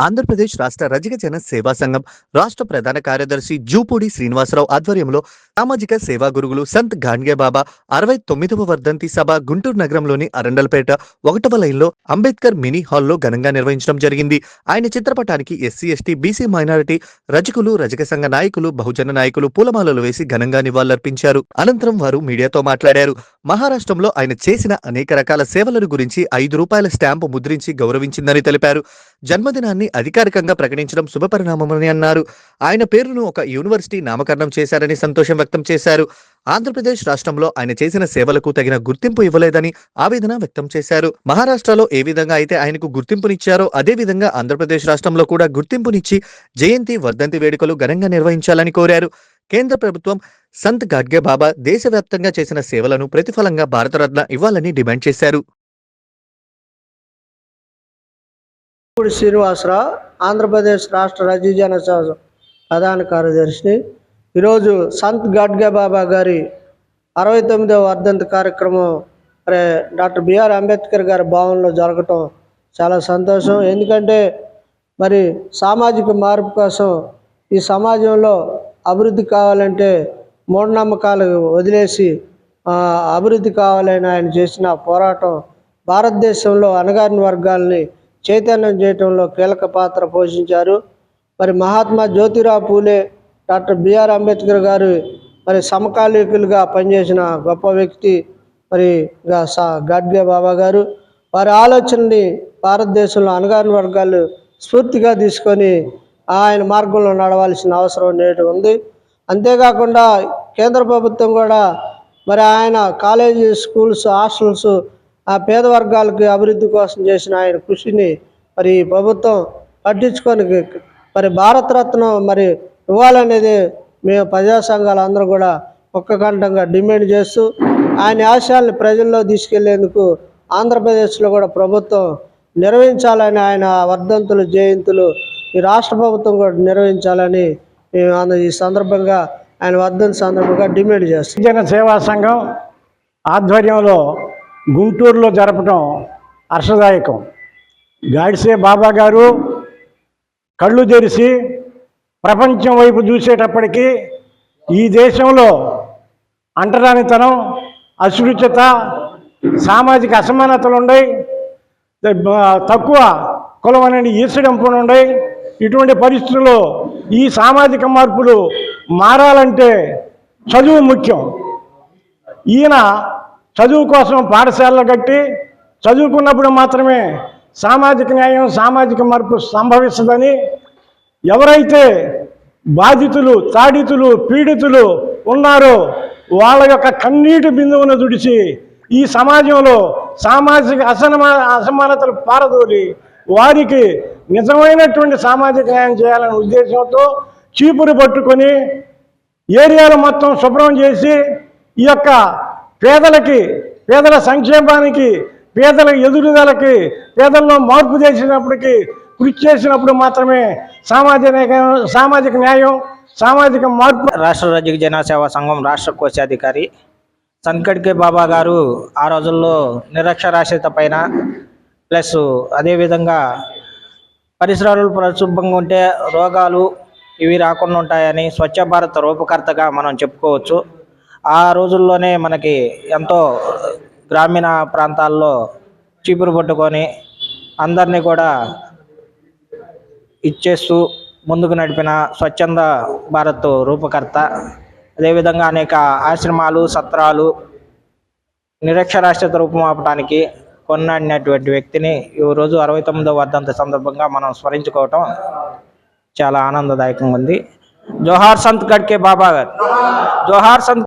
ఆంధ్రప్రదేశ్ రాష్ట్ర రజక జన సేవా సంఘం రాష్ట్ర ప్రధాన కార్యదర్శి జూపూడి శ్రీనివాసరావు ఆధ్వర్యంలో సామాజిక సేవా గురువులు సంత్ గాండ్గే బాబా 69వ వర్ధంతి సభ గుంటూరు నగరంలోని అరండల్పేట 1వ లైన్లో అంబేద్కర్ మినీ హాల్లో ఘనంగా నిర్వహించడం జరిగింది. ఆయన చిత్రపటానికి ఎస్సీ ఎస్టీ బీసీ మైనారిటీ రజకులు, రజక సంఘ నాయకులు, బహుజన నాయకులు పూలమాలలు వేసి ఘనంగా నివాళులర్పించారు. అనంతరం వారు మీడియాతో మాట్లాడారు. మహారాష్ట్రంలో ఆయన చేసిన అనేక రకాల సేవలను గురించి ₹5 స్టాంపు ముద్రించి గౌరవించిందని తెలిపారు. జన్మదినాన్ని అధికారికంగా ప్రకటించడం శుభపరిణామమని అన్నారు. ఆయన పేరును ఒక యూనివర్సిటీ నామకరణం చేశారని సంతోషం వ్యక్తం చేశారు. ఆంధ్రప్రదేశ్ రాష్ట్రంలో ఆయన చేసిన సేవలకు తగిన గుర్తింపు ఇవ్వలేదని ఆవేదన వ్యక్తం చేశారు. మహారాష్ట్రలో ఏ విధంగా అయితే ఆయనకు గుర్తింపునిచ్చారో అదే విధంగా ఆంధ్రప్రదేశ్ రాష్ట్రంలో కూడా గుర్తింపునిచ్చి జయంతి, వర్ధంతి వేడుకలు ఘనంగా నిర్వహించాలని కోరారు. కేంద్ర ప్రభుత్వం సంత్ గాడ్గే బాబా దేశవ్యాప్తంగా చేసిన సేవలను ప్రతిఫలంగా భారతరత్న ఇవ్వాలని డిమాండ్ చేశారు. శ్రీనివాసరావు, ఆంధ్రప్రదేశ్ రాష్ట్ర రజక జన సేవ ప్రధాన కార్యదర్శిని. ఈరోజు సంత్ గాడ్గే బాబా గారి 69వ వర్ధంతి కార్యక్రమం డాక్టర్ బిఆర్ అంబేద్కర్ గారి భవన్లో జరగటం చాలా సంతోషం. ఎందుకంటే మరి సామాజిక మార్పు కోసం ఈ సమాజంలో అభివృద్ధి కావాలంటే మూఢనమ్మకాలు వదిలేసి అభివృద్ధి కావాలని ఆయన చేసిన పోరాటం భారతదేశంలో అణగారిన వర్గాల్ని చైతన్యం చేయటంలో కీలక పాత్ర పోషించారు. మరి మహాత్మా జ్యోతిరావు పూలే, డాక్టర్ బిఆర్ అంబేద్కర్ గారు మరి సమకాలీకులుగా పనిచేసిన గొప్ప వ్యక్తి మరి గాడ్గే బాబా గారు. వారి ఆలోచనని భారతదేశంలో అణగారిన వర్గాలు స్ఫూర్తిగా తీసుకొని ఆయన మార్గంలో నడవాల్సిన అవసరం నేటి ఉంది. అంతేకాకుండా కేంద్ర ప్రభుత్వం కూడా మరి ఆయన కాలేజీ, స్కూల్స్, హాస్టల్స్ ఆ పేద వర్గాలకి అభివృద్ధి కోసం చేసిన ఆయన కృషిని మరి ప్రభుత్వం పట్టించుకొని మరి భారతరత్న మరి ఇవ్వాలనేది మేము ప్రజా సంఘాలు అందరూ కూడా ఒక్కకంఠంగా డిమాండ్ చేస్తూ ఆయన ఆశయాల్ని ప్రజల్లో తీసుకెళ్లేందుకు ఆంధ్రప్రదేశ్లో కూడా ప్రభుత్వం నిర్వహించాలని, ఆయన వర్ధంతులు, జయంతులు ఈ రాష్ట్ర ప్రభుత్వం కూడా నిర్వహించాలని మేము ఈ సందర్భంగా ఆయన వర్ధంతి సందర్భంగా డిమాండ్ చేస్తాం. జన సేవా సంఘం ఆధ్వర్యంలో గుంటూరులో జరపడం హర్షదాయకం. గాడ్సే బాబా గారు కళ్ళు తెరిచి ప్రపంచం వైపు చూసేటప్పటికీ ఈ దేశంలో అంటరానితనం, అస్పృశ్యత, సామాజిక అసమానతలు ఉన్నాయి, తక్కువ కులం అనేది ఈసడింపులు ఉన్నాయి. ఇటువంటి పరిస్థితుల్లో ఈ సామాజిక మార్పులు మారాలంటే చదువు ముఖ్యం. ఈయన చదువు కోసం పాఠశాలలు కట్టి చదువుకున్నప్పుడు మాత్రమే సామాజిక న్యాయం, సామాజిక మార్పు సంభవిస్తుందని, ఎవరైతే బాధితులు, తాడితులు, పీడితులు ఉన్నారో వాళ్ళ యొక్క కన్నీటి బిందువును తుడిచి ఈ సమాజంలో సామాజిక అసమానతలు పారదోలి వారికి నిజమైనటువంటి సామాజిక న్యాయం చేయాలనే ఉద్దేశంతో చీపురు పట్టుకొని ఏరియాలు మొత్తం శుభ్రం చేసి ఈ యొక్క పేదల సంక్షేమానికి, పేదల ఎదుగుదలకి, పేదల్లో మార్పు చేసినప్పటికీ కృషి చేసినప్పుడు మాత్రమే సామాజిక న్యాయం, సామాజిక మార్పు. రాష్ట్ర రజక జన సేవా సంఘం రాష్ట్ర కోశాధికారి సంత్ గాడ్గే బాబా గారు ఆ రోజుల్లో నిరక్షరాస్యత పైన ప్లస్ అదేవిధంగా పరిసరాలు పరిశుభ్రంగా ఉంటే రోగాలు ఇవి రాకుండా ఉంటాయని స్వచ్ఛ భారత్ రూపకర్తగా మనం చెప్పుకోవచ్చు. ఆ రోజుల్లోనే మనకి ఎంతో గ్రామీణ ప్రాంతాల్లో చీపురు పట్టుకొని అందరినీ కూడా ఇచ్చేస్తూ ముందుకు నడిపిన స్వచ్ఛంద భారత్ రూపకర్త. అదేవిధంగా అనేక ఆశ్రమాలు, సత్రాలు నిరక్షరాస్యత రూపుమాపడానికి కొన్నాడినటువంటి వ్యక్తిని ఈరోజు 69వ వర్ధంతి సందర్భంగా మనం స్మరించుకోవటం చాలా ఆనందదాయకంగా ఉంది. జోహార్ సంత్ గాడ్గే బాబా గారు, జోహార్ సంత్.